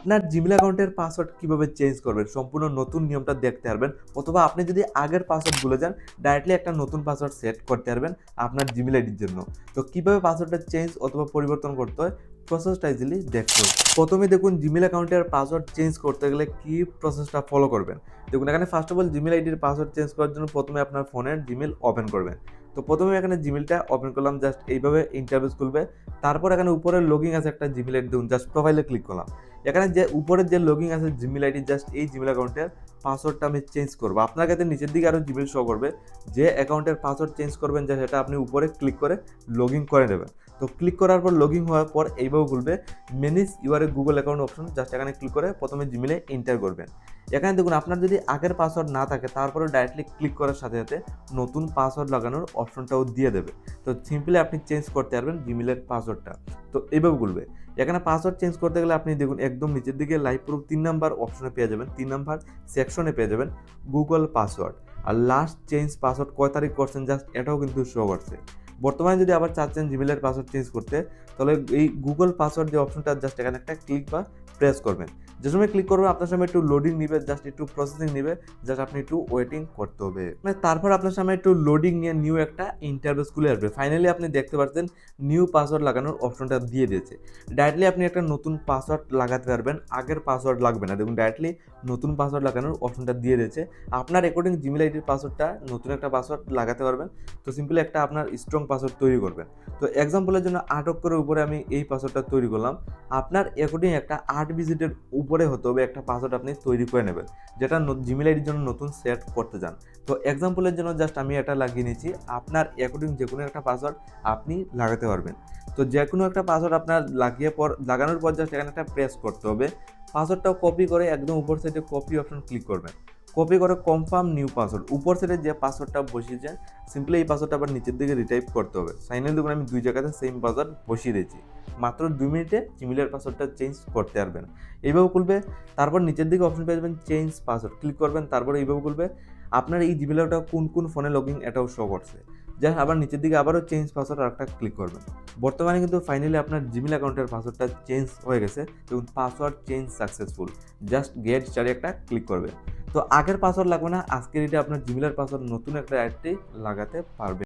আপনার জিমেল অ্যাকাউন্টের পাসওয়ার্ড কিভাবে চেঞ্জ করবেন সম্পূর্ণ নতুন নিয়মটা দেখতে পারবেন, অথবা আপনি যদি আগের পাসওয়ার্ড ভুলে যান ডাইরেক্টলি একটা নতুন পাসওয়ার্ড সেট করতে পারবেন আপনার জিমেল আইডির জন্য। তো কিভাবে পাসওয়ার্ডটা চেঞ্জ অথবা পরিবর্তন করতে হয় প্রসেসটা ইজিলি দেখতে হবে। প্রথমে দেখুন জিমেল অ্যাকাউন্টের পাসওয়ার্ড চেঞ্জ করতে গেলে কি প্রসেসটা ফলো করবেন। দেখুন এখানে ফার্স্ট অফ অল জিমেল আইডির পাসওয়ার্ড চেঞ্জ করার জন্য প্রথমে আপনার ফোনের জিমেল ওপেন করবেন। তো প্রথমে এখানে জিমেলটা ওপেন করলাম, জাস্ট এইভাবে ইন্টারফেস খুলবে। তারপর এখানে উপরে লগইন আছে একটা জিমেল আইডি, দেখুন জাস্ট প্রোফাইলে ক্লিক করলাম। এখানে যে উপরের যে লগইন আছে জিমেল আইডি, জাস্ট এই জিমেল অ্যাকাউন্টের পাসওয়ার্ডটা আমি চেঞ্জ করবো। আপনার কাছে নিচের দিকে আরও জিমেল শো করবে, যে অ্যাকাউন্টের পাসওয়ার্ড চেঞ্জ করবেন যে সেটা আপনি উপরে ক্লিক করে লগ ইন করে নেবেন। তো ক্লিক করার পর লগ ইন হওয়ার পর এইভাবে খুলবে manage your Google account option, just এখানে ক্লিক করে প্রথমে জিমেলে এন্টার করবেন। এখানে দেখুন আপনার যদি আগের পাসওয়ার্ড না থাকে তারপরে ডাইরেক্টলি ক্লিক করার সাথে সাথে নতুন পাসওয়ার্ড লাগানোর অপশনটাও দিয়ে দেবে। তো সিম্পলি আপনি চেঞ্জ করতে পারবেন জিমেলের পাসওয়ার্ডটা। তো এইভাবে খুলবে। এখানে পাসওয়ার্ড চেঞ্জ করতে গেলে আপনি দেখুন একদম নিচের দিকে লাইভ প্রুফ 3 নাম্বার অপশনে পেয়ে যাবেন, 3 নাম্বার সেকশনে পেয়ে যাবেন গুগল পাসওয়ার্ড। আর লাস্ট চেঞ্জ পাসওয়ার্ড কয় তারিখ করছেন জাস্ট এটাও কিন্তু শো করছে। বর্তমানে যদি আবার চাচ্ছেন জিমেলের পাসওয়ার্ড চেঞ্জ করতে, তাহলে এই গুগল পাসওয়ার্ড যে অপশনটা জাস্ট এখানে একটা ক্লিক বা প্রেস করবেন। যে সময় ক্লিক করবেন আপনার সামনে একটু লোডিং নিবে, জাস্ট একটু প্রসেসিং নিবে, জাস্ট আপনি একটু ওয়েটিং করতে হবে। মানে তারপর আপনার সামনে একটু লোডিং নিয়ে নিউ একটা ইন্টারফেস খুলে আসবে। ফাইনালি আপনি দেখতে পাচ্ছেন নিউ পাসওয়ার্ড লাগানোর অপশনটা দিয়ে দিয়েছে। ডাইরেক্টলি আপনি একটা নতুন পাসওয়ার্ড লাগাতে পারবেন, আগের পাসওয়ার্ড লাগবে না। দেখুন ডাইরেক্টলি নতুন পাসওয়ার্ড লাগানোর অপশনটা দিয়ে দিয়েছে। আপনার অ্যাকর্ডিং জিমেল আইডির পাসওয়ার্ডটা নতুন একটা পাসওয়ার্ড লাগাতে পারবেন। তো সিম্পলি একটা আপনার স্ট্রং পাসওয়ার্ড তৈরি করবেন। তো এক্সাম্পলের জন্য 8 অক্ষরের উপরে আমি এই পাসওয়ার্ডটা তৈরি করলাম। আপনার অ্যাকর্ডিং একটা 8 ডিজিটের উপরে হতে হবে একটা পাসওয়ার্ড আপনি তৈরি করে নেবেন, যেটা জিমেল আইডির জন্য নতুন সেট করতে চান। তো এক্সাম্পলের জন্য জাস্ট আমি এটা লাগিয়ে নিয়েছি। আপনার অ্যাকর্ডিং যে কোনো একটা পাসওয়ার্ড আপনি লাগাতে পারবেন। তো যে কোনো একটা পাসওয়ার্ড আপনার লাগানোর পর জাস্ট এখানে একটা প্রেস করতে হবে। পাসওয়ার্ডটাও কপি করে একদম উপর সাইডে কপি অপশন ক্লিক করবেন। কপি করে কনফার্ম নিউ পাসওয়ার্ড, উপর সাইডে যে পাসওয়ার্ডটা বসিয়েছেন সিম্পলি এই পাসওয়ার্ডটা আবার নিচের দিকে রিটাইপ করতে হবে। সাইনের দেখুন আমি 2 জায়গাতে সেম পাসওয়ার্ড বসিয়ে দিয়েছি। মাত্র 2 মিনিটে জিমেলের পাসওয়ার্ডটা চেঞ্জ করতে পারবেন। এইভাবে খুলবে। তারপর নিচের দিকে অপশন পেয়ে যাবেন চেঞ্জ পাসওয়ার্ড, ক্লিক করবেন। তারপর এইভাবে খুলবে। আপনার এই জিমেলটা কোন কোন ফোনে লগইন এটাও শো করছে। জাস্ট আবার নিচের দিকে আবারও চেঞ্জ পাসওয়ার্ড আরেকটা ক্লিক করবেন। বর্তমানে কিন্তু ফাইনালি আপনার জিমেল অ্যাকাউন্টের পাসওয়ার্ডটা চেঞ্জ হয়ে গেছে এবং password change successful. Just get স্টার্টে একটা ক্লিক করবে। তো আগের পাসওয়ার্ড লাগবে না, আজকের এটা আপনার জিমেলের পাসওয়ার্ড নতুন একটা আইডি লাগাতে পারবে।